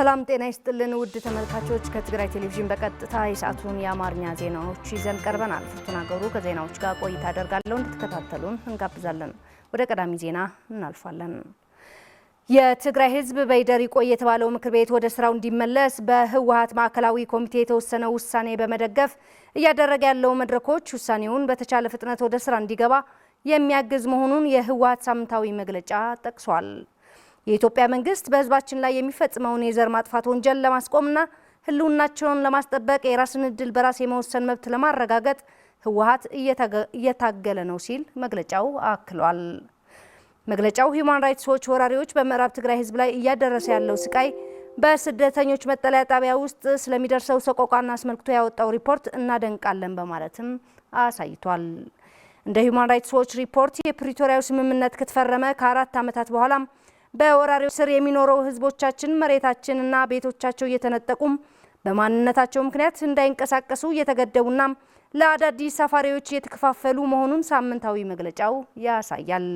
ሰላም ጤና ይስጥልን ውድ ተመልካቾች ከትግራይ ቴሌቪዥን በቀጥታ የሰዓቱን የአማርኛ ዜናዎች ይዘን ቀርበናል። ፍርቱና ገብሩ ከዜናዎች ጋር ቆይታ አደርጋለሁ። እንድትከታተሉን እንጋብዛለን። ወደ ቀዳሚ ዜና እናልፋለን። የትግራይ ህዝብ በይደር ይቆይ የተባለው ምክር ቤት ወደ ስራው እንዲመለስ በህወሓት ማዕከላዊ ኮሚቴ የተወሰነው ውሳኔ በመደገፍ እያደረገ ያለው መድረኮች ውሳኔውን በተቻለ ፍጥነት ወደ ስራ እንዲገባ የሚያግዝ መሆኑን የህወሓት ሳምንታዊ መግለጫ ጠቅሷል። የኢትዮጵያ መንግስት በህዝባችን ላይ የሚፈጽመውን የዘር ማጥፋት ወንጀል ለማስቆምና ህልውናቸውን ለማስጠበቅ የራስን ዕድል በራስ የመወሰን መብት ለማረጋገጥ ህወሓት እየታገለ ነው ሲል መግለጫው አክሏል። መግለጫው ሂውማን ራይትስ ዎች ወራሪዎች በምዕራብ ትግራይ ህዝብ ላይ እያደረሰ ያለው ስቃይ በስደተኞች መጠለያ ጣቢያ ውስጥ ስለሚደርሰው ሰቆቃና አስመልክቶ ያወጣው ሪፖርት እናደንቃለን በማለትም አሳይቷል። እንደ ሂውማን ራይትስ ዎች ሪፖርት የፕሪቶሪያው ስምምነት ከተፈረመ ከ4 ዓመታት በኋላ በወራሪዎች ስር የሚኖረው ህዝቦቻችን መሬታችንና ቤቶቻቸው እየተነጠቁም በማንነታቸው ምክንያት እንዳይንቀሳቀሱ እየተገደቡና ለአዳዲስ ሰፋሪዎች እየተከፋፈሉ መሆኑን ሳምንታዊ መግለጫው ያሳያል።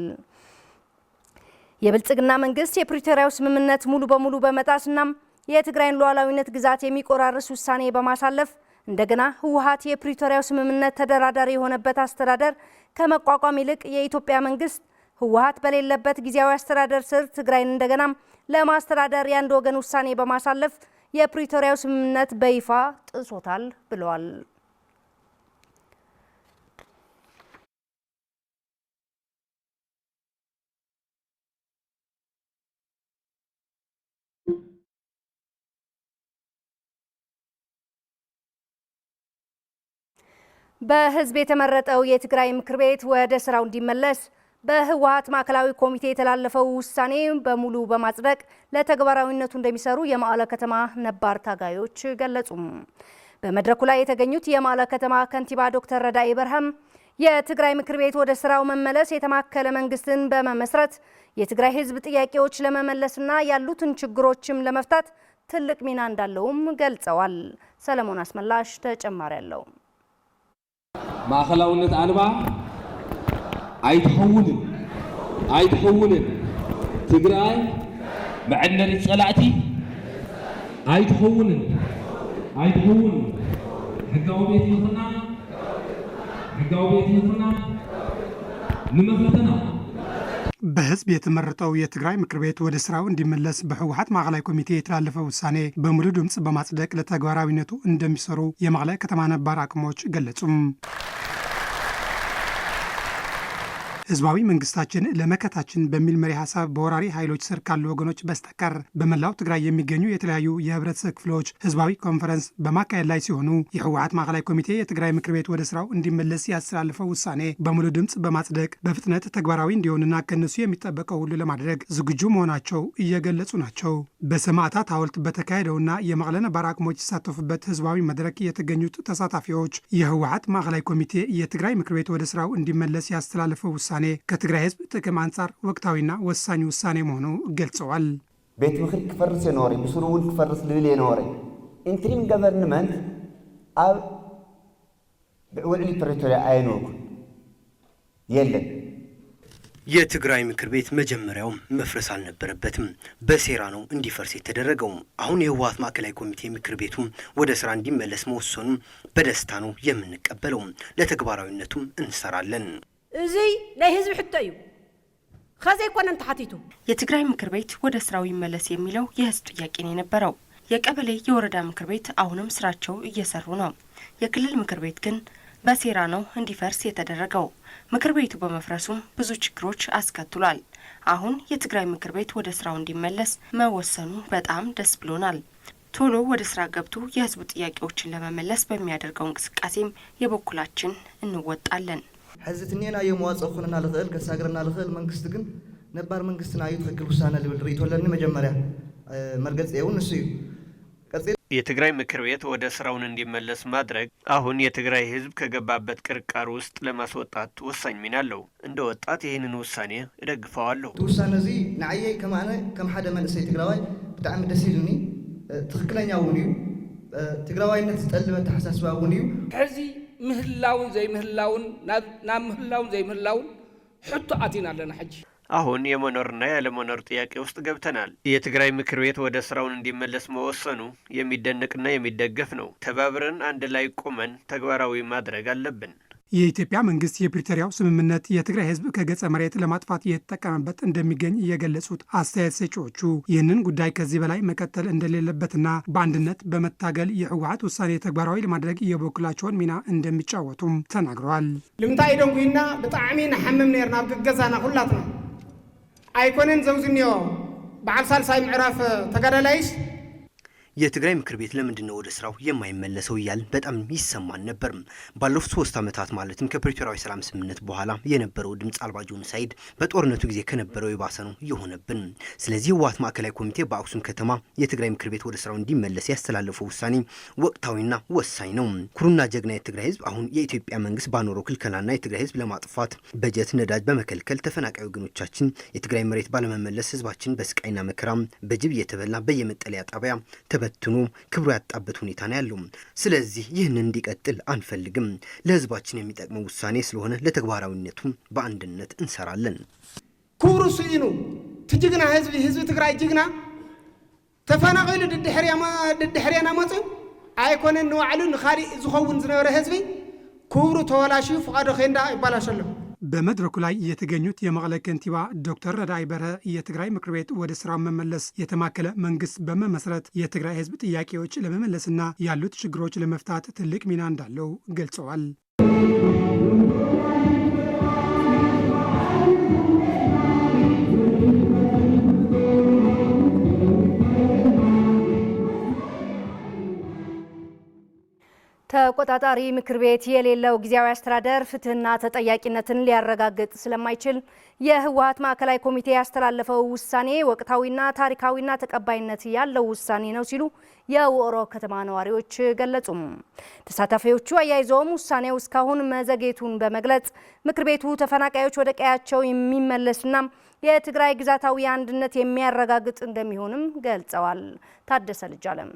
የብልጽግና መንግስት የፕሪቶሪያው ስምምነት ሙሉ በሙሉ በመጣስና የትግራይን ሉዓላዊነት ግዛት የሚቆራርስ ውሳኔ በማሳለፍ እንደገና ህወሓት የፕሪቶሪያው ስምምነት ተደራዳሪ የሆነበት አስተዳደር ከመቋቋም ይልቅ የኢትዮጵያ መንግስት ህወሓት በሌለበት ጊዜያዊ አስተዳደር ስር ትግራይን እንደገና ለማስተዳደር የአንድ ወገን ውሳኔ በማሳለፍ የፕሪቶሪያው ስምምነት በይፋ ጥሶታል ብለዋል። በህዝብ የተመረጠው የትግራይ ምክር ቤት ወደ ስራው እንዲመለስ በህወሓት ማዕከላዊ ኮሚቴ የተላለፈው ውሳኔ በሙሉ በማጽደቅ ለተግባራዊነቱ እንደሚሰሩ የመቀለ ከተማ ነባር ታጋዮች ገለጹ። በመድረኩ ላይ የተገኙት የመቀለ ከተማ ከንቲባ ዶክተር ረዳኢ በርሃም የትግራይ ምክር ቤት ወደ ስራው መመለስ የተማከለ መንግስትን በመመስረት የትግራይ ህዝብ ጥያቄዎች ለመመለስና ያሉትን ችግሮችም ለመፍታት ትልቅ ሚና እንዳለውም ገልጸዋል። ሰለሞን አስመላሽ ተጨማሪ አለው። ማዕከላዊነት አልባ አይትኸውንን ትግራይ መዐነሪ ጸላእቲ አይትኸውንን ሕጋዊ ቤት ይኹና ንመፈተና በህዝብ የተመረጠው የትግራይ ምክር ቤት ወደ ስራው እንዲመለስ በህወሓት ማዕከላዊ ኮሚቴ የተላለፈው ውሳኔ በሙሉ ድምጽ በማጽደቅ ለተግባራዊነቱ እንደሚሰሩ የመቀለ ከተማ ነባር አቅሞች ገለጹም። ህዝባዊ መንግስታችን ለመከታችን በሚል መሪ ሀሳብ በወራሪ ኃይሎች ስር ካሉ ወገኖች በስተቀር በመላው ትግራይ የሚገኙ የተለያዩ የህብረተሰብ ክፍሎች ህዝባዊ ኮንፈረንስ በማካሄድ ላይ ሲሆኑ የህወሓት ማዕከላዊ ኮሚቴ የትግራይ ምክር ቤት ወደ ስራው እንዲመለስ ያስተላልፈው ውሳኔ በሙሉ ድምጽ በማጽደቅ በፍጥነት ተግባራዊ እንዲሆንና ከነሱ የሚጠበቀው ሁሉ ለማድረግ ዝግጁ መሆናቸው እየገለጹ ናቸው። በሰማዕታት ሐውልት በተካሄደውና የመቀለ ነባር አቅሞች የተሳተፉበት ህዝባዊ መድረክ የተገኙት ተሳታፊዎች የህወሓት ማዕከላዊ ኮሚቴ የትግራይ ምክር ቤት ወደ ስራው እንዲመለስ ያስተላልፈው ውሳኔ ከትግራይ ህዝብ ጥቅም አንጻር ወቅታዊና ወሳኝ ውሳኔ መሆኑ ገልጸዋል። ቤት ምክር ክፈርስ የኖረ ብስሩውን ክፈርስ ልብል የኖረ ኢንትሪም ገቨርንመንት ኣብ ውዕሊ ፕሪቶሪያ አይኖርኩ የለን። የትግራይ ምክር ቤት መጀመሪያው መፍረስ አልነበረበትም። በሴራ ነው እንዲፈርስ የተደረገው። አሁን የህወሓት ማዕከላዊ ኮሚቴ ምክር ቤቱ ወደ ስራ እንዲመለስ መወሰኑ በደስታ ነው የምንቀበለው። ለተግባራዊነቱም እንሰራለን። እዚህ ናይ ህዝብ ሕቶ እዩ ከዘይ ኮነን ተሓቲቱ የትግራይ ምክር ቤት ወደ ስራው ይመለስ የሚለው የህዝብ ጥያቄ ነው የነበረው። የቀበሌ የወረዳ ምክር ቤት አሁንም ስራቸው እየሰሩ ነው። የክልል ምክር ቤት ግን በሴራ ነው እንዲፈርስ የተደረገው። ምክር ቤቱ በመፍረሱ ብዙ ችግሮች አስከትሏል። አሁን የትግራይ ምክር ቤት ወደ ስራው እንዲመለስ መወሰኑ በጣም ደስ ብሎናል። ቶሎ ወደ ስራ ገብቶ የህዝቡ ጥያቄዎችን ለመመለስ በሚያደርገው እንቅስቃሴም የበኩላችን እንወጣለን። ሕዝትኔና የመዋጽእ ኩንና ልኽእል ከሳግረና ልኽእል መንግስት ግን ነባር መንግስትና እዩ ትክክል ውሳነ ልብል ርኢቶለኒ መጀመሪያ መርገጽ እውን እሱ እዩ። የትግራይ ምክር ቤት ወደ ስራውን እንዲመለስ ማድረግ አሁን የትግራይ ህዝብ ከገባበት ቅርቃር ውስጥ ለማስወጣት ወሳኝ ሚና አለው። እንደ ወጣት ይህንን ውሳኔ እደግፈዋለሁ። ውሳኔ እዚ ንዓየይ ከማነ ከም ሓደ መንእሰይ ትግራዋይ ብጣዕሚ ደስ ኢሉኒ ትክክለኛ እውን እዩ። ትግራዋይነት ዝጠልበ ተሓሳስባ እውን እዩ። ሕዚ ምህላውን ዘይምህላውን ናብ ምህላውን ዘይምህላውን ሕቶ ኣቲና ኣለና ሕጂ አሁን የመኖርና ያለመኖር ጥያቄ ውስጥ ገብተናል። የትግራይ ምክር ቤት ወደ ስራውን እንዲመለስ መወሰኑ የሚደነቅና የሚደገፍ ነው። ተባብረን አንድ ላይ ቆመን ተግባራዊ ማድረግ አለብን። የኢትዮጵያ መንግስት የፕሪቶሪያው ስምምነት የትግራይ ህዝብ ከገጸ መሬት ለማጥፋት እየተጠቀመበት እንደሚገኝ የገለጹት አስተያየት ሰጪዎቹ ይህንን ጉዳይ ከዚህ በላይ መቀጠል እንደሌለበትና በአንድነት በመታገል የህወሓት ውሳኔ ተግባራዊ ለማድረግ የበኩላቸውን ሚና እንደሚጫወቱም ተናግረዋል። ልምታይ ደንጉይና ብጣዕሚ ንሓምም ነርና ብገዛና ኩላትና አይኮነን ዘውዝኒዮ በዓል ሳልሳይ ምዕራፍ ተጋዳላይስ የትግራይ ምክር ቤት ለምንድን ነው ወደ ስራው የማይመለሰው እያልን በጣም ይሰማን ነበር። ባለፉት 3 ዓመታት ማለትም ከፕሪቶሪያዊ ሰላም ስምምነት በኋላ የነበረው ድምፅ አልባ ጄኖሳይድ በጦርነቱ ጊዜ ከነበረው የባሰ ነው የሆነብን። ስለዚህ ህወሓት ማዕከላዊ ኮሚቴ በአክሱም ከተማ የትግራይ ምክር ቤት ወደ ስራው እንዲመለስ ያስተላለፈው ውሳኔ ወቅታዊና ወሳኝ ነው። ኩሩና ጀግና የትግራይ ህዝብ አሁን የኢትዮጵያ መንግስት ባኖረው ክልከላና የትግራይ ህዝብ ለማጥፋት በጀት ነዳጅ በመከልከል ተፈናቃይ ወገኖቻችን የትግራይ መሬት ባለመመለስ ህዝባችን በስቃይና መከራ በጅብ እየተበላ በየመጠለያ ጣቢያ በትኑ ክብሩ ያጣበት ሁኔታ ነው ያለው። ስለዚህ ይህን እንዲቀጥል አንፈልግም። ለህዝባችን የሚጠቅመው ውሳኔ ስለሆነ ለተግባራዊነቱ በአንድነት እንሰራለን። ክብሩ ስኢኑ ትጅግና ህዝብ ትግራይ ጅግና ተፈናቀሉ ድድሕርያና መፁ አይኮነን ንዋዕሉ ንኻሊእ ዝኸውን ዝነበረ ህዝቢ ክብሩ ተወላሽዩ ፍቃዶ ኸንዳ ይባላሸሎ። በመድረኩ ላይ የተገኙት የመቀለ ከንቲባ ዶክተር ረዳኢ በርሀ የትግራይ ምክር ቤት ወደ ስራው መመለስ የተማከለ መንግስት በመመስረት የትግራይ ህዝብ ጥያቄዎች ለመመለስና ያሉት ችግሮች ለመፍታት ትልቅ ሚና እንዳለው ገልጸዋል። ተቆጣጣሪ ምክር ቤት የሌለው ጊዜያዊ አስተዳደር ፍትህና ተጠያቂነትን ሊያረጋግጥ ስለማይችል የህወሓት ማዕከላዊ ኮሚቴ ያስተላለፈው ውሳኔ ወቅታዊና ታሪካዊና ተቀባይነት ያለው ውሳኔ ነው ሲሉ የውቅሮ ከተማ ነዋሪዎች ገለጹ። ተሳታፊዎቹ አያይዘውም ውሳኔው እስካሁን መዘግየቱን በመግለጽ ምክር ቤቱ ተፈናቃዮች ወደ ቀያቸው የሚመለስና የትግራይ ግዛታዊ አንድነት የሚያረጋግጥ እንደሚሆንም ገልጸዋል። ታደሰ ልጅአለም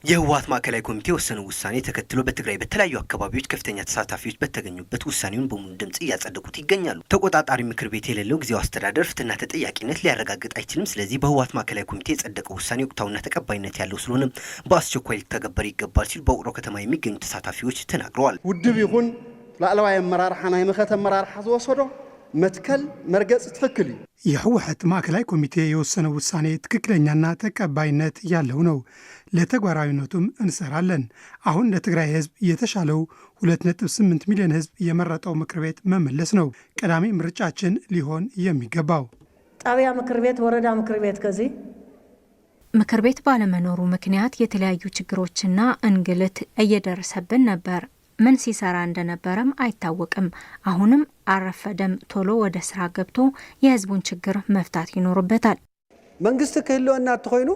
የህወሓት ማዕከላዊ ኮሚቴ የወሰነው ውሳኔ ተከትሎ በትግራይ በተለያዩ አካባቢዎች ከፍተኛ ተሳታፊዎች በተገኙበት ውሳኔውን በሙሉ ድምጽ እያጸደቁት ይገኛሉ። ተቆጣጣሪ ምክር ቤት የሌለው ጊዜያዊ አስተዳደር ፍትህና ተጠያቂነት ሊያረጋግጥ አይችልም። ስለዚህ በህወሓት ማዕከላዊ ኮሚቴ የጸደቀው ውሳኔ ወቅታዊና ተቀባይነት ያለው ስለሆነ በአስቸኳይ ሊተገበር ይገባል ሲሉ በውቅሮ ከተማ የሚገኙ ተሳታፊዎች ተናግረዋል። ውድብ ይሁን ላዕለዋይ አመራርሓ ናይ ምክር አመራርሓ ዝወሰዶ መትከል መርገጽ ትክክል እዩ። የህወሓት ማዕከላዊ ኮሚቴ የወሰነው ውሳኔ ትክክለኛና ተቀባይነት ያለው ነው። ለተግባራዊነቱም እንሰራለን። አሁን ለትግራይ ህዝብ የተሻለው 2.8 ሚሊዮን ህዝብ የመረጠው ምክር ቤት መመለስ ነው ቀዳሚ ምርጫችን ሊሆን የሚገባው። ጣቢያ ምክር ቤት፣ ወረዳ ምክር ቤት ከዚህ ምክር ቤት ባለመኖሩ ምክንያት የተለያዩ ችግሮችና እንግልት እየደረሰብን ነበር። ምን ሲሰራ እንደነበረም አይታወቅም። አሁንም አረፈደም ቶሎ ወደ ስራ ገብቶ የህዝቡን ችግር መፍታት ይኖርበታል። መንግስት ክህልወና ተኮይኑ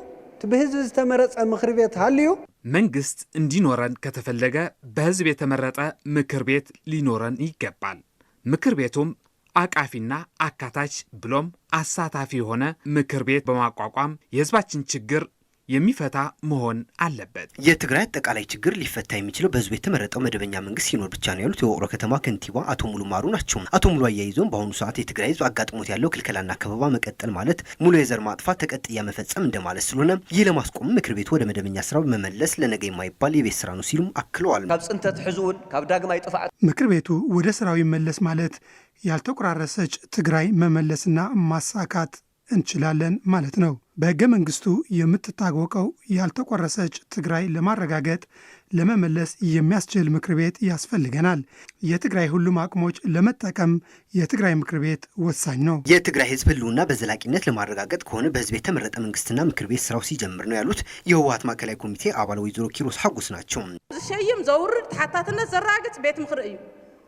በህዝብ ዝተመረጸ ምክር ቤት አልዩ መንግስት እንዲኖረን ከተፈለገ በህዝብ የተመረጠ ምክር ቤት ሊኖረን ይገባል። ምክር ቤቱም አቃፊና አካታች ብሎም አሳታፊ የሆነ ምክር ቤት በማቋቋም የህዝባችን ችግር የሚፈታ መሆን አለበት። የትግራይ አጠቃላይ ችግር ሊፈታ የሚችለው በህዝብ የተመረጠው መደበኛ መንግስት ሲኖር ብቻ ነው ያሉት የውቅሮ ከተማ ከንቲባ አቶ ሙሉ ማሩ ናቸው። አቶ ሙሉ አያይዞም በአሁኑ ሰዓት የትግራይ ህዝብ አጋጥሞት ያለው ክልከላና ከበባ መቀጠል ማለት ሙሉ የዘር ማጥፋት ተቀጥያ መፈጸም እንደማለት ስለሆነ ይህ ለማስቆም ምክር ቤቱ ወደ መደበኛ ስራው መመለስ ለነገ የማይባል የቤት ስራ ነው ሲሉም አክለዋል። ካብ ጽንተት ሕዝቡን ካብ ዳግማይ ጥፋት ምክር ቤቱ ወደ ስራው ይመለስ ማለት ያልተቆራረሰች ትግራይ መመለስና ማሳካት እንችላለን ማለት ነው። በህገ መንግስቱ የምትታወቀው ያልተቆረሰች ትግራይ ለማረጋገጥ ለመመለስ የሚያስችል ምክር ቤት ያስፈልገናል። የትግራይ ሁሉም አቅሞች ለመጠቀም የትግራይ ምክር ቤት ወሳኝ ነው። የትግራይ ህዝብ ህልውና በዘላቂነት ለማረጋገጥ ከሆነ በህዝብ የተመረጠ መንግስትና ምክር ቤት ስራው ሲጀምር ነው ያሉት የህወሓት ማዕከላዊ ኮሚቴ አባል ወይዘሮ ኪሮስ ሐጎስ ናቸው። ዝሸይም ዘውርድ ተሓታትነት ዘራግጽ ቤት ምክር እዩ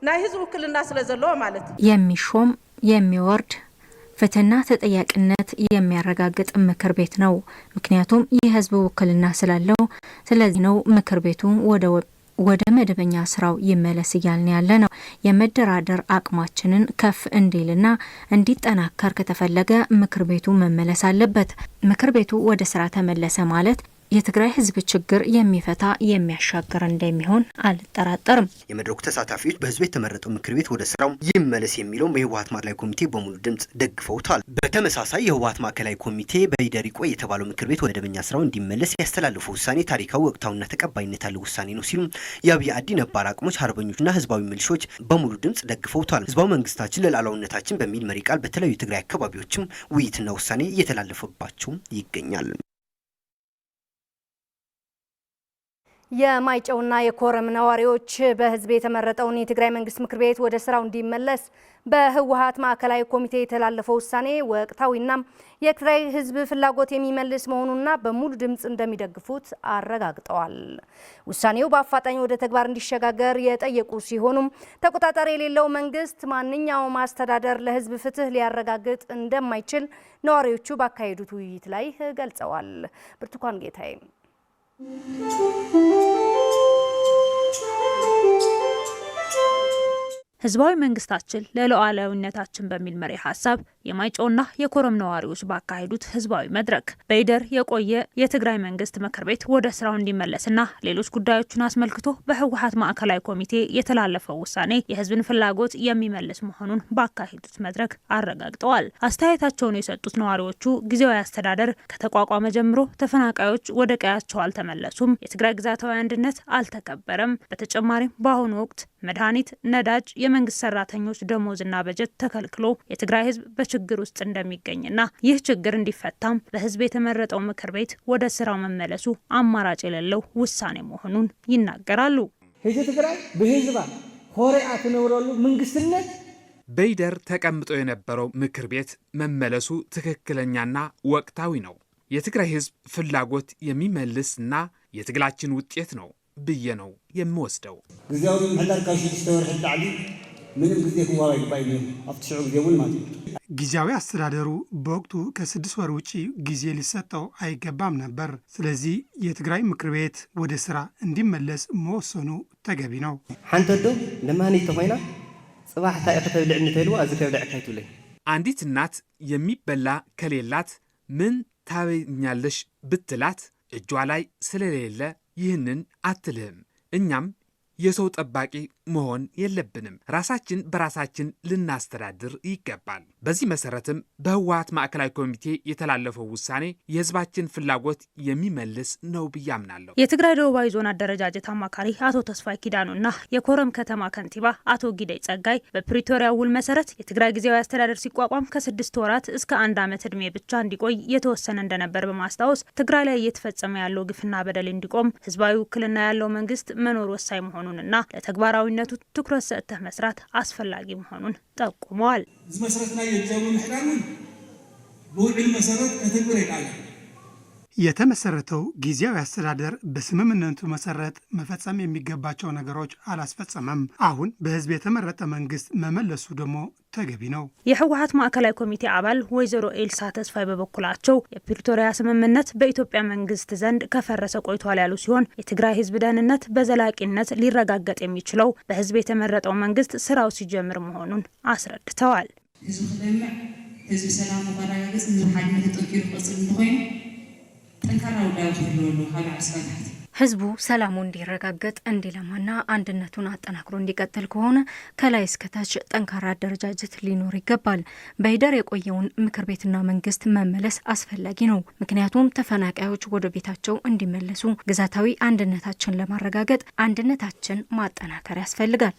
ናይ ህዝብ ውክልና ስለዘለዎ ማለት የሚሾም የሚወርድ ፍትህና ተጠያቂነት የሚያረጋግጥ ምክር ቤት ነው። ምክንያቱም የህዝብ ውክልና ስላለው፣ ስለዚህ ነው ምክር ቤቱ ወደ መደበኛ ስራው ይመለስ እያልን ያለ ነው። የመደራደር አቅማችንን ከፍ እንዲልና እንዲጠናከር ከተፈለገ ምክር ቤቱ መመለስ አለበት። ምክር ቤቱ ወደ ስራ ተመለሰ ማለት የትግራይ ህዝብ ችግር የሚፈታ የሚያሻገር እንደሚሆን አልጠራጠርም። የመድረኩ ተሳታፊዎች በህዝብ የተመረጠው ምክር ቤት ወደ ስራው ይመለስ የሚለው የህወሓት ማዕከላዊ ኮሚቴ በሙሉ ድምጽ ደግፈውታል። በተመሳሳይ የህወሓት ማዕከላዊ ኮሚቴ በሂደር ይቆይ የተባለው ምክር ቤት ወደ መደበኛ ስራው እንዲመለስ ያስተላለፈው ውሳኔ ታሪካዊ፣ ወቅታዊና ተቀባይነት ያለው ውሳኔ ነው ሲሉ የአብይ አዲ ነባር አቅሞች አርበኞችና ህዝባዊ ሚሊሾች በሙሉ ድምጽ ደግፈውታል። ህዝባዊ መንግስታችን ለሉዓላዊነታችን በሚል መሪ ቃል በተለያዩ የትግራይ አካባቢዎችም ውይይትና ውሳኔ እየተላለፈባቸው ይገኛል። የማይጨውና የኮረም ነዋሪዎች በህዝብ የተመረጠውን የትግራይ መንግስት ምክር ቤት ወደ ስራው እንዲመለስ በህወሓት ማዕከላዊ ኮሚቴ የተላለፈው ውሳኔ ወቅታዊና የትግራይ ህዝብ ፍላጎት የሚመልስ መሆኑንና በሙሉ ድምጽ እንደሚደግፉት አረጋግጠዋል። ውሳኔው በአፋጣኝ ወደ ተግባር እንዲሸጋገር የጠየቁ ሲሆኑም ተቆጣጣሪ የሌለው መንግስት ማንኛውም አስተዳደር ለህዝብ ፍትህ ሊያረጋግጥ እንደማይችል ነዋሪዎቹ ባካሄዱት ውይይት ላይ ገልጸዋል። ብርቱካን ጌታዬ ህዝባዊ መንግስታችን ለሉዓላዊነታችን በሚል መሪ ሐሳብ የማይጨውና የኮረም ነዋሪዎች ባካሄዱት ህዝባዊ መድረክ በሂደር የቆየ የትግራይ መንግስት ምክር ቤት ወደ ስራው እንዲመለስና ሌሎች ጉዳዮችን አስመልክቶ በህወሓት ማዕከላዊ ኮሚቴ የተላለፈው ውሳኔ የህዝብን ፍላጎት የሚመልስ መሆኑን ባካሄዱት መድረክ አረጋግጠዋል። አስተያየታቸውን የሰጡት ነዋሪዎቹ ጊዜያዊ አስተዳደር ከተቋቋመ ጀምሮ ተፈናቃዮች ወደ ቀያቸው አልተመለሱም፣ የትግራይ ግዛታዊ አንድነት አልተከበረም፣ በተጨማሪም በአሁኑ ወቅት መድኃኒት፣ ነዳጅ፣ የመንግስት ሰራተኞች ደሞዝና በጀት ተከልክሎ የትግራይ ህዝብ በችግር ውስጥ እንደሚገኝና ይህ ችግር እንዲፈታም በህዝብ የተመረጠው ምክር ቤት ወደ ስራው መመለሱ አማራጭ የሌለው ውሳኔ መሆኑን ይናገራሉ። ህዝብ ትግራይ በህዝባ ሆሪአት ነውረሉ መንግስትነት በሂደር ተቀምጦ የነበረው ምክር ቤት መመለሱ ትክክለኛና ወቅታዊ ነው። የትግራይ ህዝብ ፍላጎት የሚመልስና የትግላችን ውጤት ነው ብዬ ነው የምወስደው። ጊዜያዊ ምሕዳር ካብ 6 ወርሒ ላዕሊ ምንም ጊዜ ክዋባ ይግባይ አፍትሽዑ ጊዜውን ማለት ጊዜያዊ አስተዳደሩ በወቅቱ ከ6 ወር ውጪ ጊዜ ሊሰጠው አይገባም ነበር። ስለዚህ የትግራይ ምክር ቤት ወደ ስራ እንዲመለስ መወሰኑ ተገቢ ነው። ሓንተዶ ለማን ተኾይና ጽባሕ ታይ ከተብልዕ እንተልዋ እዚ ከብልዕ ካይቱለይ አንዲት እናት የሚበላ ከሌላት ምን ታበኛለሽ ብትላት እጇ ላይ ስለሌለ ይህንን አትልህም። እኛም የሰው ጠባቂ መሆን የለብንም። ራሳችን በራሳችን ልናስተዳድር ይገባል። በዚህ መሰረትም በህወሓት ማዕከላዊ ኮሚቴ የተላለፈው ውሳኔ የህዝባችን ፍላጎት የሚመልስ ነው ብዬ አምናለሁ። የትግራይ ደቡባዊ ዞን አደረጃጀት አማካሪ አቶ ተስፋይ ኪዳኑና የኮረም ከተማ ከንቲባ አቶ ጊዳይ ጸጋይ በፕሪቶሪያ ውል መሰረት የትግራይ ጊዜያዊ አስተዳደር ሲቋቋም ከ6 ወራት እስከ 1 ዓመት ዕድሜ ብቻ እንዲቆይ የተወሰነ እንደነበር በማስታወስ ትግራይ ላይ እየተፈጸመ ያለው ግፍና በደል እንዲቆም ህዝባዊ ውክልና ያለው መንግስት መኖር ወሳኝ መሆኑንና ለተግባራዊነቱ ትኩረት ሰጥተህ መስራት አስፈላጊ መሆኑን ጠቁመዋል። እዚ መሰረትና የጊዜያዊ ምሕዳር በውል መሰረት ከተግባር ይቃል የተመሰረተው ጊዜያዊ አስተዳደር በስምምነቱ መሰረት መፈጸም የሚገባቸው ነገሮች አላስፈጸመም። አሁን በህዝብ የተመረጠ መንግስት መመለሱ ደግሞ ተገቢ ነው። የህወሓት ማዕከላዊ ኮሚቴ አባል ወይዘሮ ኤልሳ ተስፋይ በበኩላቸው የፕሪቶሪያ ስምምነት በኢትዮጵያ መንግስት ዘንድ ከፈረሰ ቆይቷል ያሉ ሲሆን የትግራይ ህዝብ ደህንነት በዘላቂነት ሊረጋገጥ የሚችለው በህዝብ የተመረጠው መንግስት ስራው ሲጀምር መሆኑን አስረድተዋል። ህዝብ ክለምዕ ህዝብ ሰላም ማረጋገጥ ህዝብ ሓድነት ተጠቂሩ ቅጽል እንደሆነ ህዝቡ ሰላሙ እንዲረጋገጥ እንዲለማና አንድነቱን አጠናክሮ እንዲቀጥል ከሆነ ከላይ እስከታች ጠንካራ አደረጃጀት ሊኖር ይገባል። በሂደር የቆየውን ምክር ቤትና መንግስት መመለስ አስፈላጊ ነው። ምክንያቱም ተፈናቃዮች ወደ ቤታቸው እንዲመለሱ ግዛታዊ አንድነታችን ለማረጋገጥ አንድነታችን ማጠናከር ያስፈልጋል።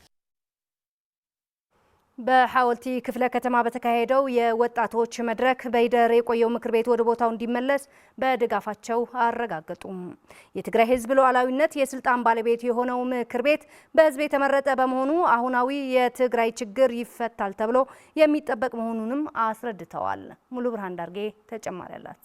በሐወልቲ ክፍለ ከተማ በተካሄደው የወጣቶች መድረክ በሂደር የቆየው ምክር ቤት ወደ ቦታው እንዲመለስ በድጋፋቸው አረጋገጡም። የትግራይ ህዝብ ሉዓላዊነት የስልጣን ባለቤት የሆነው ምክር ቤት በህዝብ የተመረጠ በመሆኑ አሁናዊ የትግራይ ችግር ይፈታል ተብሎ የሚጠበቅ መሆኑንም አስረድተዋል። ሙሉ ብርሃን ዳርጌ ተጨማሪ አላት።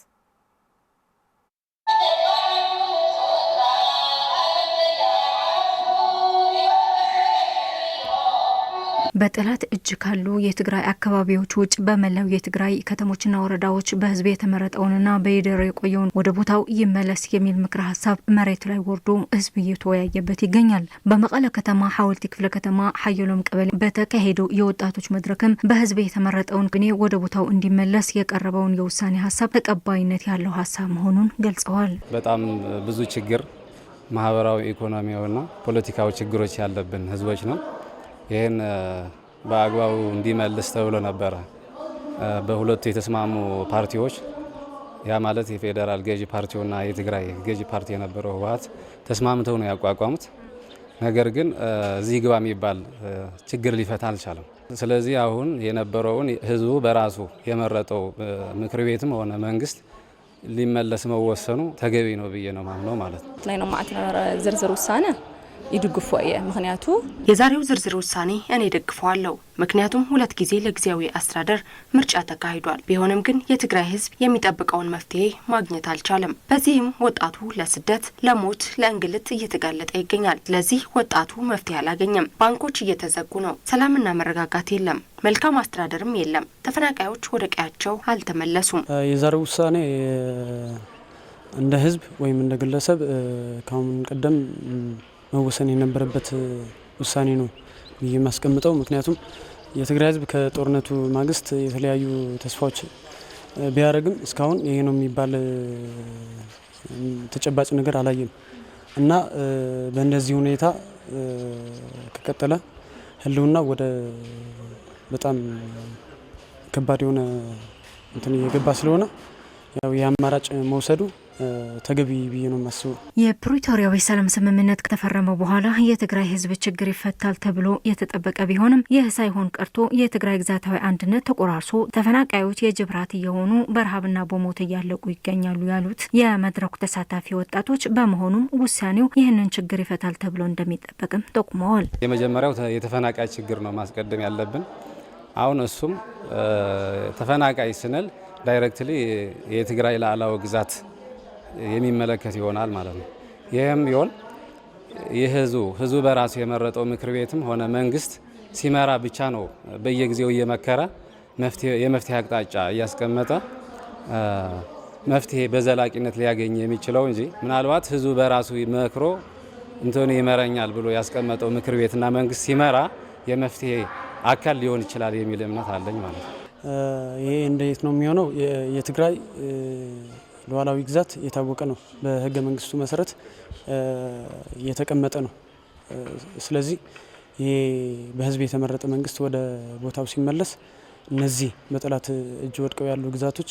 በጠላት እጅ ካሉ የትግራይ አካባቢዎች ውጭ በመላው የትግራይ ከተሞችና ወረዳዎች በህዝብ የተመረጠውንና በይደር የቆየውን ወደ ቦታው ይመለስ የሚል ምክረ ሀሳብ መሬት ላይ ወርዶ ህዝብ እየተወያየበት ይገኛል። በመቀለ ከተማ ሐወልቲ ክፍለ ከተማ ሐየሎም ቀበሌ በተካሄደው የወጣቶች መድረክም በህዝብ የተመረጠውን ግኔ ወደ ቦታው እንዲመለስ የቀረበውን የውሳኔ ሀሳብ ተቀባይነት ያለው ሀሳብ መሆኑን ገልጸዋል። በጣም ብዙ ችግር ማህበራዊ፣ ኢኮኖሚያዊና ፖለቲካዊ ችግሮች ያለብን ህዝቦች ነው። ይህን በአግባቡ እንዲመልስ ተብሎ ነበረ በሁለቱ የተስማሙ ፓርቲዎች፣ ያ ማለት የፌዴራል ገዢ ፓርቲውና የትግራይ ገዢ ፓርቲ የነበረው ህወሓት ተስማምተው ነው ያቋቋሙት። ነገር ግን እዚህ ግባ የሚባል ችግር ሊፈታ አልቻለም። ስለዚህ አሁን የነበረውን ህዝቡ በራሱ የመረጠው ምክር ቤትም ሆነ መንግስት ሊመለስ መወሰኑ ተገቢ ነው ብዬ ነው ማምነው ማለት ነው። ላይ ነው ማዕት ዝርዝር ውሳኔ ይድግፉ ምክንያቱ የዛሬው ዝርዝር ውሳኔ እኔ ደግፈዋለሁ። ምክንያቱም 2 ጊዜ ለጊዜያዊ አስተዳደር ምርጫ ተካሂዷል። ቢሆንም ግን የትግራይ ህዝብ የሚጠብቀውን መፍትሄ ማግኘት አልቻለም። በዚህም ወጣቱ ለስደት፣ ለሞት፣ ለእንግልት እየተጋለጠ ይገኛል። ስለዚህ ወጣቱ መፍትሄ አላገኘም። ባንኮች እየተዘጉ ነው። ሰላምና መረጋጋት የለም። መልካም አስተዳደርም የለም። ተፈናቃዮች ወደ ቀያቸው አልተመለሱም። የዛሬው ውሳኔ እንደ ህዝብ ወይም እንደ ግለሰብ ካሁን ቀደም መወሰን የነበረበት ውሳኔ ነው ብዬ ማስቀምጠው። ምክንያቱም የትግራይ ህዝብ ከጦርነቱ ማግስት የተለያዩ ተስፋዎች ቢያደርግም እስካሁን ይሄ ነው የሚባል ተጨባጭ ነገር አላየም እና በእንደዚህ ሁኔታ ከቀጠለ ህልውና ወደ በጣም ከባድ የሆነ እንትን እየገባ ስለሆነ ያው የአማራጭ መውሰዱ ተገቢ ብዬ ነው የማስበው። የፕሪቶሪያው የሰላም ስምምነት ከተፈረመ በኋላ የትግራይ ህዝብ ችግር ይፈታል ተብሎ የተጠበቀ ቢሆንም ይህ ሳይሆን ቀርቶ የትግራይ ግዛታዊ አንድነት ተቆራርሶ ተፈናቃዮች የጅብራት እየሆኑ በረሃብና በሞት እያለቁ ይገኛሉ ያሉት የመድረኩ ተሳታፊ ወጣቶች፣ በመሆኑም ውሳኔው ይህንን ችግር ይፈታል ተብሎ እንደሚጠበቅም ጠቁመዋል። የመጀመሪያው የተፈናቃይ ችግር ነው ማስቀደም ያለብን። አሁን እሱም ተፈናቃይ ስንል ዳይሬክትሊ የትግራይ ሉዓላዊ ግዛት የሚመለከት ይሆናል ማለት ነው። ይህም ቢሆን ህዝቡ በራሱ የመረጠው ምክር ቤትም ሆነ መንግስት ሲመራ ብቻ ነው በየጊዜው እየመከረ የመፍትሄ አቅጣጫ እያስቀመጠ መፍትሄ በዘላቂነት ሊያገኝ የሚችለው እንጂ ምናልባት ህዝቡ በራሱ መክሮ እንትኑ ይመረኛል ብሎ ያስቀመጠው ምክር ቤትና መንግስት ሲመራ የመፍትሄ አካል ሊሆን ይችላል የሚል እምነት አለኝ ማለት ነው። ይሄ እንዴት ነው የሚሆነው? የትግራይ ሉዓላዊ ግዛት የታወቀ ነው። በህገ መንግስቱ መሰረት የተቀመጠ ነው። ስለዚህ ይሄ በህዝብ የተመረጠ መንግስት ወደ ቦታው ሲመለስ እነዚህ በጠላት እጅ ወድቀው ያሉ ግዛቶች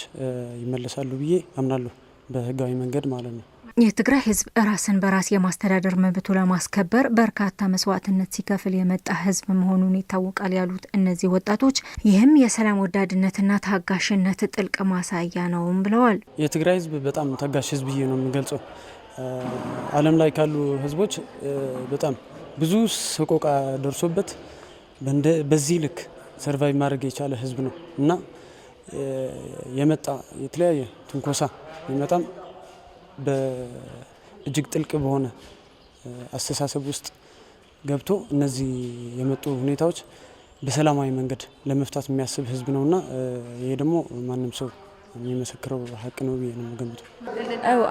ይመለሳሉ ብዬ አምናለሁ፣ በህጋዊ መንገድ ማለት ነው። የትግራይ ህዝብ ራስን በራስ የማስተዳደር መብቱ ለማስከበር በርካታ መስዋዕትነት ሲከፍል የመጣ ህዝብ መሆኑን ይታወቃል ያሉት እነዚህ ወጣቶች ይህም የሰላም ወዳድነትና ታጋሽነት ጥልቅ ማሳያ ነውም ብለዋል። የትግራይ ህዝብ በጣም ታጋሽ ህዝብ ብዬ ነው የሚገልጸው። ዓለም ላይ ካሉ ህዝቦች በጣም ብዙ ሰቆቃ ደርሶበት በዚህ ልክ ሰርቫይቭ ማድረግ የቻለ ህዝብ ነው እና የመጣ የተለያየ ትንኮሳ የመጣም በእጅግ ጥልቅ በሆነ አስተሳሰብ ውስጥ ገብቶ እነዚህ የመጡ ሁኔታዎች በሰላማዊ መንገድ ለመፍታት የሚያስብ ህዝብ ነውና ይሄ ደግሞ ማንም ሰው የሚመሰክረው ሀቅ ነው ብዬ ነው የምገምተው።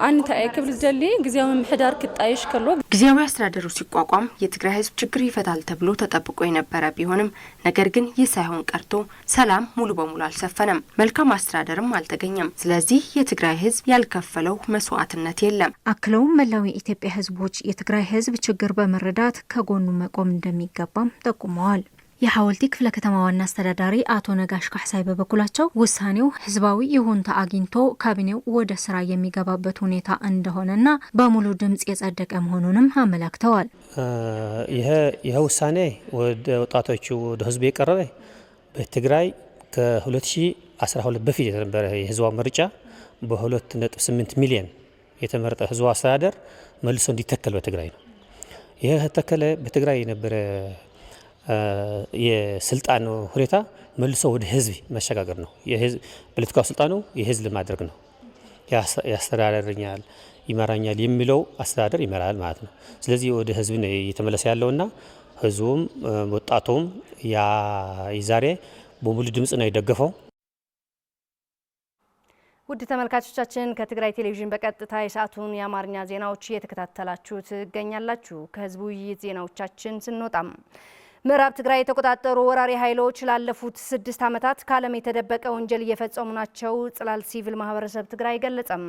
አንተ ክብል ዘሊ ጊዜያዊ ምሕዳር ክጣይሽ ከሎ ጊዜያዊ አስተዳደሩ ሲቋቋም የትግራይ ህዝብ ችግር ይፈታል ተብሎ ተጠብቆ የነበረ ቢሆንም ነገር ግን ይህ ሳይሆን ቀርቶ ሰላም ሙሉ በሙሉ አልሰፈነም፣ መልካም አስተዳደርም አልተገኘም። ስለዚህ የትግራይ ህዝብ ያልከፈለው መስዋዕትነት የለም። አክለውም መላው የኢትዮጵያ ህዝቦች የትግራይ ህዝብ ችግር በመረዳት ከጎኑ መቆም እንደሚገባም ጠቁመዋል። የሐወልቲ ክፍለ ከተማ ዋና አስተዳዳሪ አቶ ነጋሽ ካሕሳይ በበኩላቸው ውሳኔው ህዝባዊ ይሁንታ አግኝቶ ካቢኔው ወደ ስራ የሚገባበት ሁኔታ እንደሆነና በሙሉ ድምጽ የጸደቀ መሆኑንም አመላክተዋል። ይሄ ውሳኔ ወደ ወጣቶቹ ወደ ህዝብ የቀረበ በትግራይ ከ2012 በፊት የነበረ የህዝባዊ ምርጫ በ2.8 ሚሊዮን የተመረጠ ህዝባዊ አስተዳደር መልሶ እንዲተከል በትግራይ ነው። ይሄ ተተከለ በትግራይ የነበረ የስልጣን ሁኔታ መልሶ ወደ ህዝብ መሸጋገር ነው። ፖለቲካው ስልጣኑ የህዝብ ለማድረግ ነው። ያስተዳድረኛል፣ ይመራኛል የሚለው አስተዳደር ይመራል ማለት ነው። ስለዚህ ወደ ህዝብ ነው እየተመለሰ ያለውና ህዝቡም ወጣቱም ዛሬ በሙሉ ድምጽ ነው የደገፈው። ውድ ተመልካቾቻችን ከትግራይ ቴሌቪዥን በቀጥታ የሰዓቱን የአማርኛ ዜናዎች እየተከታተላችሁ ትገኛላችሁ። ከህዝቡ ውይይት ዜናዎቻችን ስንወጣም ምዕራብ ትግራይ የተቆጣጠሩ ወራሪ ኃይሎች ላለፉት 6 ዓመታት ካለም የተደበቀ ወንጀል እየፈጸሙ ናቸው ጽላል ሲቪል ማህበረሰብ ትግራይ ገለጸም።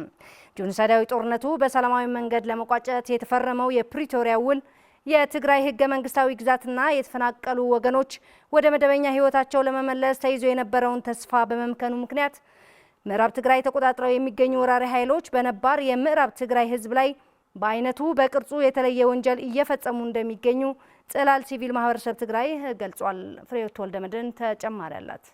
ጄኖሳይዳዊ ጦርነቱ በሰላማዊ መንገድ ለመቋጨት የተፈረመው የፕሪቶሪያ ውል የትግራይ ህገ መንግስታዊ ግዛትና የተፈናቀሉ ወገኖች ወደ መደበኛ ህይወታቸው ለመመለስ ተይዞ የነበረውን ተስፋ በመምከኑ ምክንያት ምዕራብ ትግራይ ተቆጣጥረው የሚገኙ ወራሪ ኃይሎች በነባር የምዕራብ ትግራይ ህዝብ ላይ በአይነቱ በቅርጹ የተለየ ወንጀል እየፈጸሙ እንደሚገኙ ጽላል ሲቪል ማህበረሰብ ትግራይ ገልጿል። ፍሬህይወት ወልደመድህን ተጨማሪ አላት።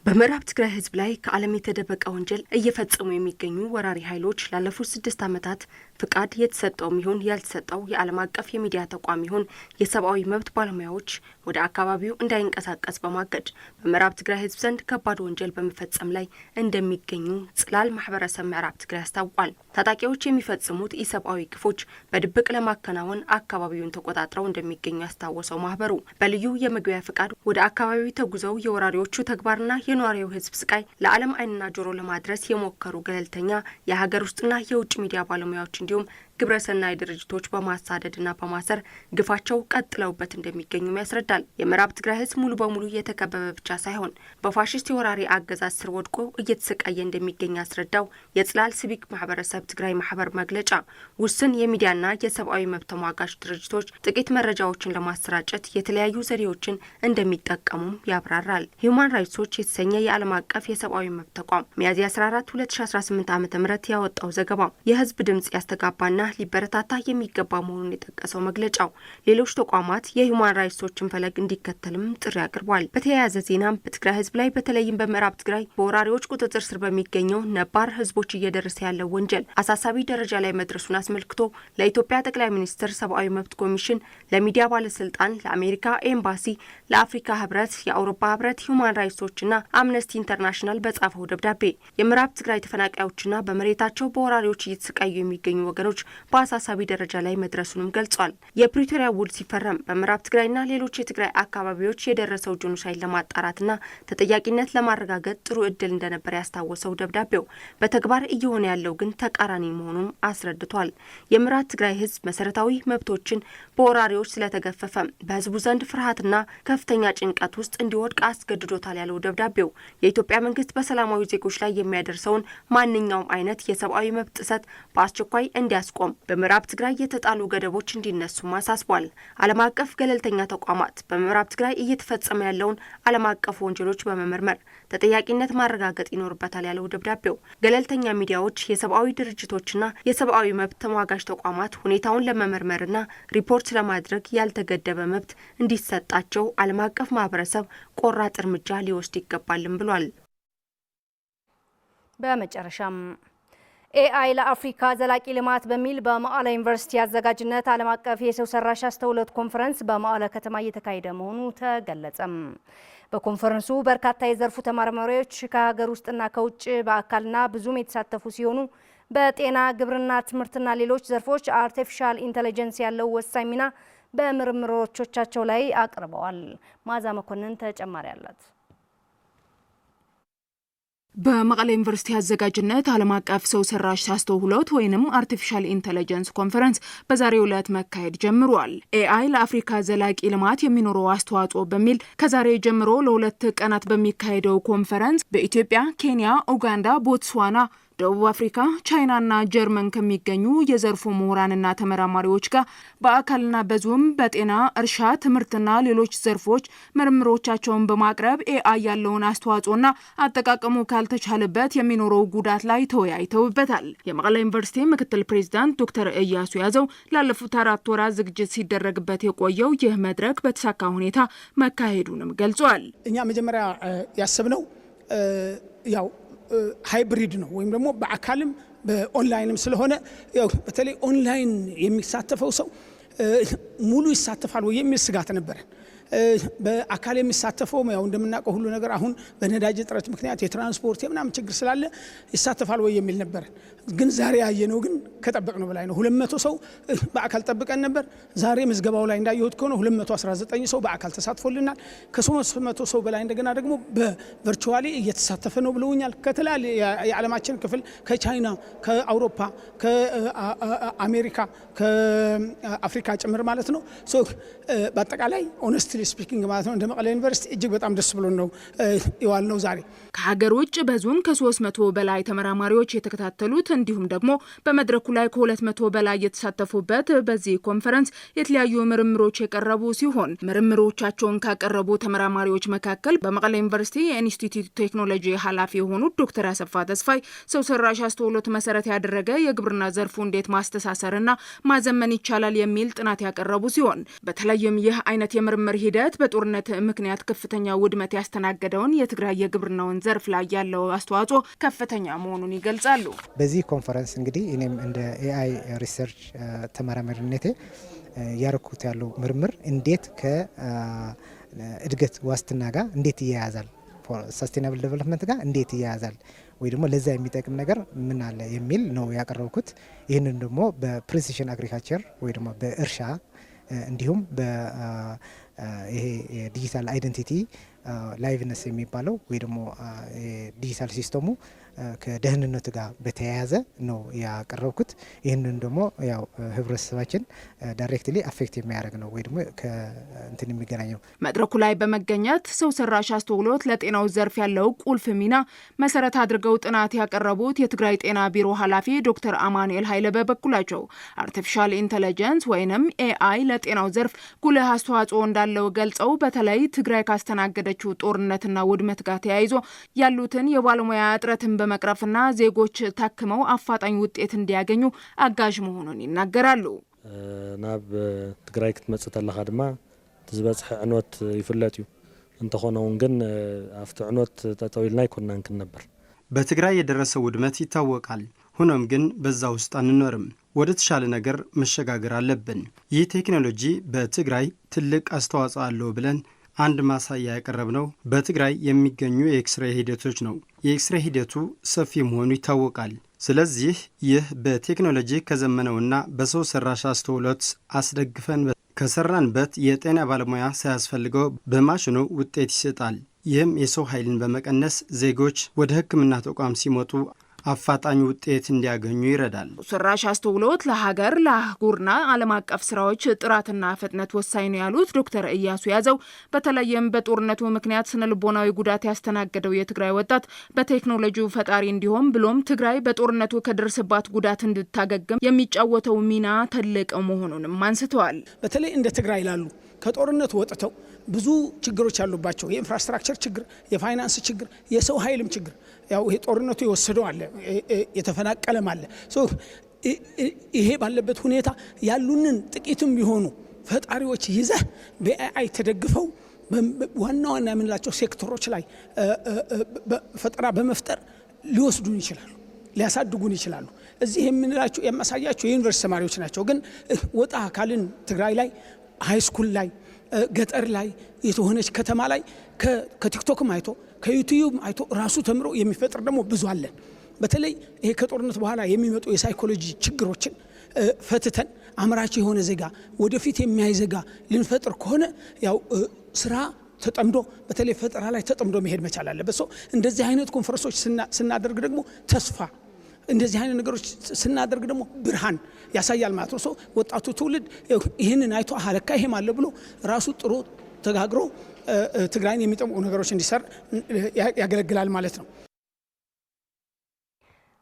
በምዕራብ ትግራይ ህዝብ ላይ ከዓለም የተደበቀ ወንጀል እየፈጸሙ የሚገኙ ወራሪ ኃይሎች ላለፉት 6 ዓመታት ፍቃድ የተሰጠውም ይሁን ያልተሰጠው የዓለም አቀፍ የሚዲያ ተቋም ይሁን የሰብአዊ መብት ባለሙያዎች ወደ አካባቢው እንዳይንቀሳቀስ በማገድ በምዕራብ ትግራይ ህዝብ ዘንድ ከባድ ወንጀል በመፈጸም ላይ እንደሚገኙ ጽላል ማህበረሰብ ምዕራብ ትግራይ አስታውቋል። ታጣቂዎች የሚፈጽሙት ኢሰብአዊ ግፎች በድብቅ ለማከናወን አካባቢውን ተቆጣጥረው እንደሚገኙ ያስታወሰው ማህበሩ በልዩ የመግቢያ ፍቃድ ወደ አካባቢው ተጉዘው የወራሪዎቹ ተግባርና የኗሪው ህዝብ ስቃይ ለዓለም አይንና ጆሮ ለማድረስ የሞከሩ ገለልተኛ የሀገር ውስጥና የውጭ ሚዲያ ባለሙያዎች እንዲሁም ግብረሰናይ ድርጅቶች በማሳደድና በማሰር ግፋቸው ቀጥለውበት እንደሚገኙም ያስረዳል። የምዕራብ ትግራይ ህዝብ ሙሉ በሙሉ የተከበበ ብቻ ሳይሆን በፋሽስት የወራሪ አገዛዝ ስር ወድቆ እየተሰቃየ እንደሚገኝ ያስረዳው የጽላል ሲቪክ ማህበረሰብ ትግራይ ማህበር መግለጫ ውስን የሚዲያና የሰብአዊ መብት ተሟጋች ድርጅቶች ጥቂት መረጃዎችን ለማሰራጨት የተለያዩ ዘዴዎችን እንደሚጠቀሙም ያብራራል። ሂዩማን ራይትስ ዎች የተሰኘ የዓለም አቀፍ የሰብአዊ መብት ተቋም ሚያዝያ 14 2018 ዓ.ም ያወጣው ዘገባ የህዝብ ድምጽ ያስተጋባና ሊበረታታ የሚገባ መሆኑን የጠቀሰው መግለጫው ሌሎች ተቋማት የሂዩማን ራይትስ ዎችን ፈለግ እንዲከተልም ጥሪ አቅርቧል። በተያያዘ ዜናም በትግራይ ህዝብ ላይ በተለይም በምዕራብ ትግራይ በወራሪዎች ቁጥጥር ስር በሚገኘው ነባር ህዝቦች እየደረሰ ያለው ወንጀል አሳሳቢ ደረጃ ላይ መድረሱን አስመልክቶ ለኢትዮጵያ ጠቅላይ ሚኒስትር ሰብአዊ መብት ኮሚሽን፣ ለሚዲያ ባለስልጣን፣ ለአሜሪካ ኤምባሲ፣ ለአፍሪካ ህብረት፣ የአውሮፓ ህብረት፣ ሂዩማን ራይትስ ዎችና አምነስቲ ኢንተርናሽናል በጻፈው ደብዳቤ የምዕራብ ትግራይ ተፈናቃዮችና በመሬታቸው በወራሪዎች እየተሰቃዩ የሚገኙ ወገኖች በአሳሳቢ ደረጃ ላይ መድረሱንም ገልጿል። የፕሪቶሪያ ውል ሲፈረም በምዕራብ ትግራይና ሌሎች የትግራይ አካባቢዎች የደረሰው ጄኖሳይድ ለማጣራትና ተጠያቂነት ለማረጋገጥ ጥሩ እድል እንደነበር ያስታወሰው ደብዳቤው በተግባር እየሆነ ያለው ግን ተቃራኒ መሆኑን አስረድቷል። የምዕራብ ትግራይ ህዝብ መሰረታዊ መብቶችን በወራሪዎች ስለተገፈፈ በህዝቡ ዘንድ ፍርሃትና ከፍተኛ ጭንቀት ውስጥ እንዲወድቅ አስገድዶታል ያለው ደብዳቤው የኢትዮጵያ መንግስት በሰላማዊ ዜጎች ላይ የሚያደርሰውን ማንኛውም አይነት የሰብአዊ መብት ጥሰት በአስቸኳይ እንዲያስቆም በምዕራብ ትግራይ የተጣሉ ገደቦች እንዲነሱ አሳስቧል። ዓለም አቀፍ ገለልተኛ ተቋማት በምዕራብ ትግራይ እየተፈጸመ ያለውን ዓለም አቀፍ ወንጀሎች በመመርመር ተጠያቂነት ማረጋገጥ ይኖርበታል ያለው ደብዳቤው ገለልተኛ ሚዲያዎች፣ የሰብአዊ ድርጅቶችና የሰብአዊ መብት ተሟጋች ተቋማት ሁኔታውን ለመመርመርና ሪፖርት ለማድረግ ያልተገደበ መብት እንዲሰጣቸው ዓለም አቀፍ ማህበረሰብ ቆራጥ እርምጃ ሊወስድ ይገባልም ብሏል። በመጨረሻም ኤአይ ለአፍሪካ ዘላቂ ልማት በሚል በመቀለ ዩኒቨርሲቲ አዘጋጅነት ዓለም አቀፍ የሰው ሰራሽ አስተውሎት ኮንፈረንስ በመቀለ ከተማ እየተካሄደ መሆኑ ተገለጸም። በኮንፈረንሱ በርካታ የዘርፉ ተመራማሪዎች ከሀገር ውስጥና ከውጭ በአካልና ብዙም የተሳተፉ ሲሆኑ በጤና፣ ግብርና፣ ትምህርትና ሌሎች ዘርፎች አርቲፊሻል ኢንተለጀንስ ያለው ወሳኝ ሚና በምርምሮቻቸው ላይ አቅርበዋል። ማዛ መኮንን ተጨማሪ አላት። በመቀለ ዩኒቨርሲቲ አዘጋጅነት ዓለም አቀፍ ሰው ሰራሽ አስተውሎት ወይንም አርቲፊሻል ኢንተለጀንስ ኮንፈረንስ በዛሬው ዕለት መካሄድ ጀምሯል። ኤአይ ለአፍሪካ ዘላቂ ልማት የሚኖረው አስተዋጽኦ በሚል ከዛሬ ጀምሮ ለ2 ቀናት በሚካሄደው ኮንፈረንስ በኢትዮጵያ፣ ኬንያ፣ ኡጋንዳ፣ ቦትስዋና፣ ደቡብ አፍሪካ፣ ቻይናና ጀርመን ከሚገኙ የዘርፉ ምሁራንና ተመራማሪዎች ጋር በአካልና በዙም በጤና፣ እርሻ፣ ትምህርትና ሌሎች ዘርፎች ምርምሮቻቸውን በማቅረብ ኤአይ ያለውን አስተዋጽኦና አጠቃቀሙ ካልተቻለበት የሚኖረው ጉዳት ላይ ተወያይተውበታል። የመቀለ ዩኒቨርሲቲ ምክትል ፕሬዚዳንት ዶክተር እያሱ ያዘው ላለፉት 4 ወራት ዝግጅት ሲደረግበት የቆየው ይህ መድረክ በተሳካ ሁኔታ መካሄዱንም ገልጿል። እኛ መጀመሪያ ያሰብነው ያው ሃይብሪድ ነው ወይም ደግሞ በአካልም በኦንላይንም ስለሆነ ያው በተለይ ኦንላይን የሚሳተፈው ሰው ሙሉ ይሳተፋል ወይ የሚል ስጋት ነበር። በአካል የሚሳተፈው ያው እንደምናውቀው ሁሉ ነገር አሁን በነዳጅ እጥረት ምክንያት የትራንስፖርት የምናምን ችግር ስላለ ይሳተፋል ወይ የሚል ነበር። ግን ዛሬ ያየነው ግን ከጠበቅነው በላይ ነው። 200 ሰው በአካል ጠብቀን ነበር። ዛሬ ምዝገባው ላይ እንዳየሁት ከሆነ 219 ሰው በአካል ተሳትፎልናል። ከ300 ሰው በላይ እንደገና ደግሞ በቨርቹዋሊ እየተሳተፈ ነው ብለውኛል። ከተለያየ የዓለማችን ክፍል ከቻይና፣ ከአውሮፓ፣ ከአሜሪካ፣ ከአፍሪካ ጭምር ማለት ነው። በአጠቃላይ ኦነስትሊ ስፒኪንግ ማለት ነው እንደ መቀሌ ዩኒቨርሲቲ እጅግ በጣም ደስ ብሎን ነው ይዋል ነው ዛሬ። ከሀገር ውጭ በዞን ከ300 በላይ ተመራማሪዎች የተከታተሉት እንዲሁም ደግሞ በመድረኩ ላይ ከ200 በላይ የተሳተፉበት በዚህ ኮንፈረንስ የተለያዩ ምርምሮች የቀረቡ ሲሆን ምርምሮቻቸውን ካቀረቡ ተመራማሪዎች መካከል በመቀሌ ዩኒቨርሲቲ የኢንስቲትዩት ቴክኖሎጂ ኃላፊ የሆኑት ዶክተር አሰፋ ተስፋይ ሰው ሰራሽ አስተውሎት መሰረት ያደረገ የግብርና ዘርፉ እንዴት ማስተሳሰርና ማዘመን ይቻላል የሚል ጥናት ያቀረቡ ሲሆን በተለይም ይህ አይነት የምርምር ሂደት በጦርነት ምክንያት ከፍተኛ ውድመት ያስተናገደውን የትግራይ የግብርናውን ዘርፍ ላይ ያለው አስተዋጽኦ ከፍተኛ መሆኑን ይገልጻሉ። በዚህ ኮንፈረንስ እንግዲህ እኔም እንደ ኤአይ ሪሰርች ተመራማሪነቴ ያረኩት ያለው ምርምር እንዴት ከእድገት ዋስትና ጋር እንዴት ይያያዛል፣ ሰስቴናብል ዴቨሎፕመንት ጋር እንዴት ይያያዛል ወይ ደግሞ ለዛ የሚጠቅም ነገር ምን አለ የሚል ነው ያቀረብኩት። ይህንን ደግሞ በፕሪሲሽን አግሪካልቸር ወይ ደግሞ በእርሻ እንዲሁም ይሄ ዲጂታል አይደንቲቲ ላይቭነስ የሚባለው ወይ ደግሞ ዲጂታል ሲስተሙ ከደህንነቱ ጋር በተያያዘ ነው ያቀረብኩት። ይህንን ደግሞ ያው ህብረተሰባችን ዳይሬክትሊ አፌክት የሚያደርግ ነው ወይ ደግሞ ከእንትን የሚገናኘው። መድረኩ ላይ በመገኘት ሰው ሰራሽ አስተውሎት ለጤናው ዘርፍ ያለው ቁልፍ ሚና መሰረት አድርገው ጥናት ያቀረቡት የትግራይ ጤና ቢሮ ኃላፊ ዶክተር አማኑኤል ኃይለ በበኩላቸው አርቲፊሻል ኢንተለጀንስ ወይንም ኤአይ ለጤናው ዘርፍ ጉልህ አስተዋጽኦ እንዳለው ገልጸው በተለይ ትግራይ ካስተናገደችው ጦርነትና ውድመት ጋር ተያይዞ ያሉትን የባለሙያ እጥረትን በመቅረፍና ዜጎች ታክመው አፋጣኝ ውጤት እንዲያገኙ አጋዥ መሆኑን ይናገራሉ። ናብ ትግራይ ክትመጽእ ተለኻ ድማ ዝበጽሕ ዕንወት ይፍለጥ እዩ እንተኾነውን ግን አፍቲ ዕንወት ጠጠው ኢልና ይኮናን ነበር። በትግራይ የደረሰው ውድመት ይታወቃል። ሆኖም ግን በዛ ውስጥ አንኖርም። ወደ ተሻለ ነገር መሸጋገር አለብን። ይህ ቴክኖሎጂ በትግራይ ትልቅ አስተዋጽኦ አለው ብለን አንድ ማሳያ ያቀረብነው በትግራይ የሚገኙ የኤክስሬይ ሂደቶች ነው። የኤክስሬይ ሂደቱ ሰፊ መሆኑ ይታወቃል። ስለዚህ ይህ በቴክኖሎጂ ከዘመነውና በሰው ሰራሽ አስተውሎት አስደግፈን ከሰራንበት የጤና ባለሙያ ሳያስፈልገው በማሽኑ ውጤት ይሰጣል። ይህም የሰው ኃይልን በመቀነስ ዜጎች ወደ ሕክምና ተቋም ሲመጡ አፋጣኝ ውጤት እንዲያገኙ ይረዳል። ሰራሽ አስተውሎት ለሀገር ለአህጉርና ዓለም አቀፍ ስራዎች ጥራትና ፍጥነት ወሳኝ ነው ያሉት ዶክተር እያሱ ያዘው በተለይም በጦርነቱ ምክንያት ስነልቦናዊ ጉዳት ያስተናገደው የትግራይ ወጣት በቴክኖሎጂው ፈጣሪ እንዲሆን ብሎም ትግራይ በጦርነቱ ከደረሰባት ጉዳት እንድታገግም የሚጫወተው ሚና ትልቅ መሆኑንም አንስተዋል። በተለይ እንደ ትግራይ ላሉ ከጦርነቱ ወጥተው ብዙ ችግሮች ያሉባቸው የኢንፍራስትራክቸር ችግር፣ የፋይናንስ ችግር፣ የሰው ኃይልም ችግር ያው ይሄ ጦርነቱ የወሰደው አለ፣ የተፈናቀለም አለ። ይሄ ባለበት ሁኔታ ያሉንን ጥቂትም ቢሆኑ ፈጣሪዎች ይዘህ በኤአይ ተደግፈው ዋና ዋና የምንላቸው ሴክተሮች ላይ ፈጠራ በመፍጠር ሊወስዱን ይችላሉ፣ ሊያሳድጉን ይችላሉ። እዚህ የምንላቸው የማሳያቸው የዩኒቨርሲቲ ተማሪዎች ናቸው። ግን ወጣ አካልን ትግራይ ላይ ሃይስኩል ላይ ገጠር ላይ የተሆነች ከተማ ላይ ከቲክቶክም አይቶ ከዩቲዩብ አይቶ ራሱ ተምሮ የሚፈጥር ደግሞ ብዙ አለን። በተለይ ይሄ ከጦርነት በኋላ የሚመጡ የሳይኮሎጂ ችግሮችን ፈትተን አምራች የሆነ ዜጋ ወደፊት የሚያይ ዜጋ ልንፈጥር ከሆነ ያው ስራ ተጠምዶ በተለይ ፈጠራ ላይ ተጠምዶ መሄድ መቻል አለበት። እንደዚህ አይነት ኮንፈረንሶች ስናደርግ ደግሞ ተስፋ እንደዚህ አይነት ነገሮች ስናደርግ ደግሞ ብርሃን ያሳያል ማለት ነው። ወጣቱ ትውልድ ይህንን አይቶ አለካ ይሄም አለ ብሎ ራሱ ጥሩ ተጋግሮ ትግራይን የሚጠቅሙ ነገሮች እንዲሰራ ያገለግላል ማለት ነው።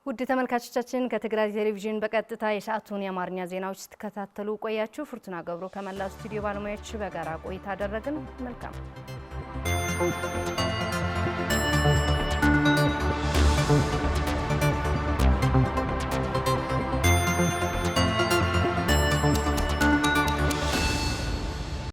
ውድ ተመልካቾቻችን ከትግራይ ቴሌቪዥን በቀጥታ የሰዓቱን የአማርኛ ዜናዎች ስትከታተሉ ቆያችሁ። ፍርቱና ገብሮ ከመላው ስቱዲዮ ባለሙያዎች በጋራ ቆይታ አደረግን። መልካም